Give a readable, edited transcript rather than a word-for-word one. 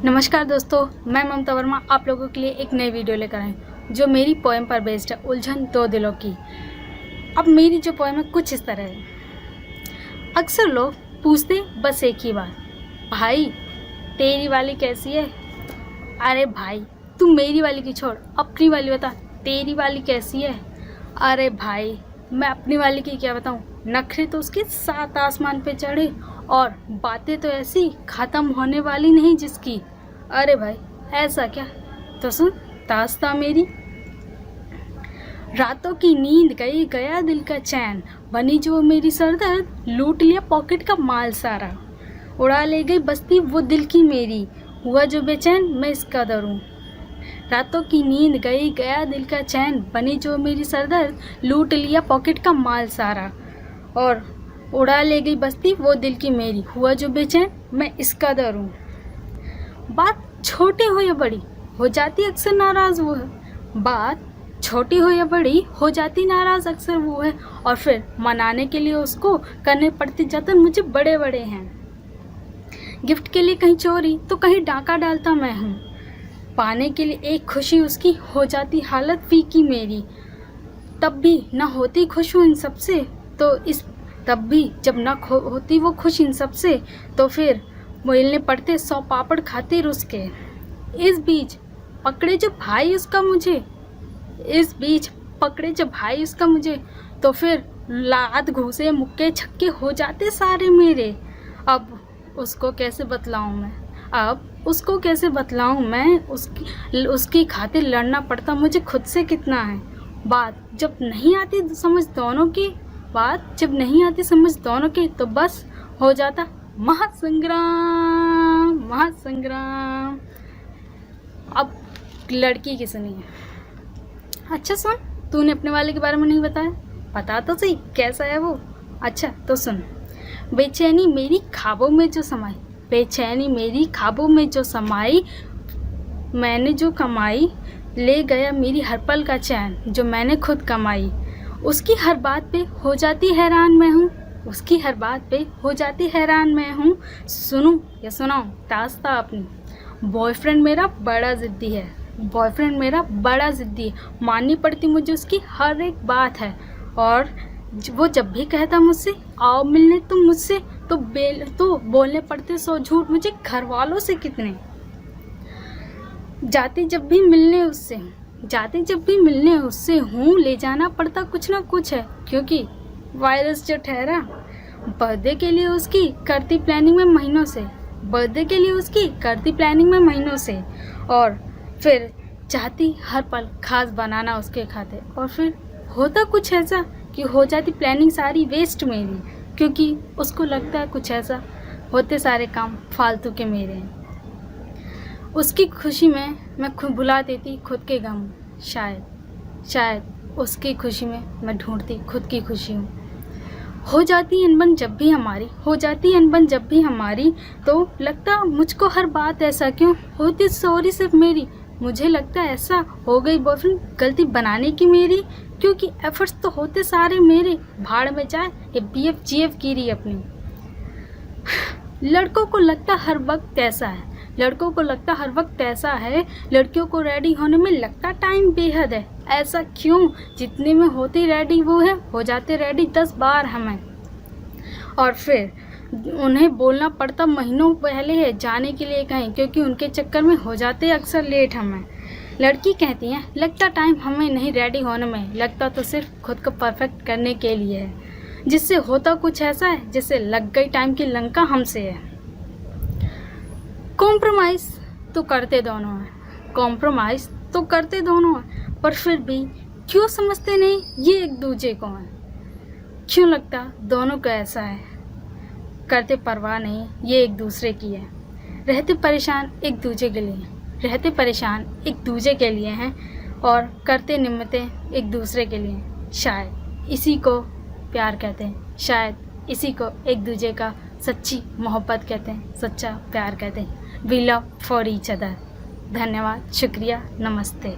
नमस्कार दोस्तों, मैं ममता वर्मा आप लोगों के लिए एक नई वीडियो लेकर आई जो मेरी पोएम पर बेस्ड है, उलझन दो दिलों की। अब मेरी जो पोएम है कुछ इस तरह है। अक्सर लोग पूछते बस एक ही बात, भाई तेरी वाली कैसी है। अरे भाई तू मेरी वाली की छोड़, अपनी वाली बता, तेरी वाली कैसी है। अरे भाई मैं अपनी वाली की क्या बताऊँ, नखरे तो उसके 7 आसमान पे चढ़े और बातें तो ऐसी ख़त्म होने वाली नहीं जिसकी। अरे भाई ऐसा क्या, तो सुन दास्तां मेरी। रातों की नींद गई गया दिल का चैन, बनी जो मेरी सरदर्द, लूट लिया पॉकेट का माल सारा, उड़ा ले गई बस्ती वो दिल की मेरी, हुआ जो बेचैन मैं इसका दरूं। रातों की नींद गई गया दिल का चैन, बनी जो मेरी सरदर्द, लूट लिया पॉकेट का माल सारा, और उड़ा ले गई बस्ती वो दिल की मेरी, हुआ जो बेचैन मैं इसका दर हूँ। बात छोटी हो या बड़ी हो जाती अक्सर नाराज़ वो है, बात छोटी हो या बड़ी हो जाती नाराज़ अक्सर वो है, और फिर मनाने के लिए उसको करने पड़ते जतन मुझे बड़े बड़े हैं। गिफ्ट के लिए कहीं चोरी तो कहीं डाका डालता मैं हूँ, पाने के लिए एक खुशी उसकी हो जाती हालत फीकी मेरी। तब भी ना होती खुश हूँ इन सबसे, तो इस तब भी जब ना होती वो खुश इन सबसे, तो फिर मिलने पड़ते 100 पापड़ खाते रुस के। इस बीच पकड़े जो भाई उसका मुझे, इस बीच पकड़े जब भाई उसका मुझे, तो फिर लात घूसे मुक्के छक्के हो जाते सारे मेरे। अब उसको कैसे बतलाऊँ मैं, अब उसको कैसे बतलाऊँ मैं, उसकी खातिर लड़ना पड़ता मुझे खुद से कितना है। बात जब नहीं आती समझ दोनों की, बात जब नहीं आती समझ दोनों की, तो बस हो जाता महासंग्राम महासंग्राम। अब लड़की की सुनिए। अच्छा सुन, तूने अपने वाले के बारे में नहीं बताया, बता तो सही कैसा है वो। अच्छा तो सुन। बेचैनी मेरी ख्वाबों में जो समाई, बेचैनी मेरी ख्वाबों में जो समाई, मैंने जो कमाई, ले गया मेरी हर पल का चैन जो मैंने खुद कमाई। उसकी हर बात पे हो जाती हैरान मैं हूँ, उसकी हर बात पे हो जाती हैरान मैं हूँ। सुनूं या सुनाऊं दास्तां अपनी। बॉयफ्रेंड मेरा बड़ा ज़िद्दी है, बॉयफ्रेंड मेरा बड़ा ज़िद्दी है, माननी पड़ती मुझे उसकी हर एक बात है, और वो जब भी कहता मुझसे आओ मिलने तुम मुझसे, तो बोलने पड़ते 100 झूठ मुझे घर वालों से कितने। जाते जब भी मिलने उससे, जाते जब भी मिलने उससे हूँ, ले जाना पड़ता कुछ ना कुछ है, क्योंकि वायरस जो ठहरा। बर्थडे के लिए उसकी करती प्लानिंग में महीनों से, बर्थडे के लिए उसकी करती प्लानिंग में महीनों से, और फिर चाहती हर पल खास बनाना उसके खाते, और फिर होता कुछ ऐसा कि हो जाती प्लानिंग सारी वेस्ट मेरी, क्योंकि उसको लगता है कुछ ऐसा होते सारे काम फालतू के मेरे हैं। उसकी खुशी में मैं खुद भुला देती खुद के गम, शायद उसकी खुशी में मैं ढूंढती खुद की खुशी हूँ। हो जाती अनबन जब भी हमारी, हो जाती अनबन जब भी हमारी, तो लगता मुझको हर बात ऐसा क्यों होती सॉरी सिर्फ मेरी। मुझे लगता ऐसा हो गई बॉयफ्रेंड गलती बनाने की मेरी, क्योंकि एफर्ट्स तो होते सारे मेरे, भाड़ में जाए ये BF GF की रही अपनी। लड़कों को लगता हर वक्त ऐसा है, लड़कों को लगता हर वक्त ऐसा है, लड़कियों को रेडी होने में लगता टाइम बेहद है। ऐसा क्यों, जितने में होती रेडी वो है, हो जाते रेडी 10 बार हमें, और फिर उन्हें बोलना पड़ता महीनों पहले है जाने के लिए कहीं, क्योंकि उनके चक्कर में हो जाते अक्सर लेट हमें। लड़की कहती हैं लगता टाइम हमें नहीं रेडी होने में, लगता तो सिर्फ खुद को परफेक्ट करने के लिए है, जिससे होता कुछ ऐसा है जैसे लग गई टाइम की लंका हमसे है। कॉम्प्रोमाइज़ तो करते दोनों हैं, कॉम्प्रोमाइज़ तो करते दोनों हैं, पर फिर भी क्यों समझते नहीं ये एक दूजे को हैं। क्यों लगता दोनों को ऐसा है, करते परवाह नहीं ये एक दूसरे की है, रहते परेशान एक दूजे के लिए, रहते परेशान एक दूजे के लिए हैं, और करते निम्मतें एक दूसरे के लिए। शायद इसी को प्यार कहते हैं, शायद इसी को एक दूजे का सच्ची मोहब्बत कहते हैं, सच्चा प्यार कहते हैं। We love for each other. धन्यवाद, शुक्रिया, नमस्ते।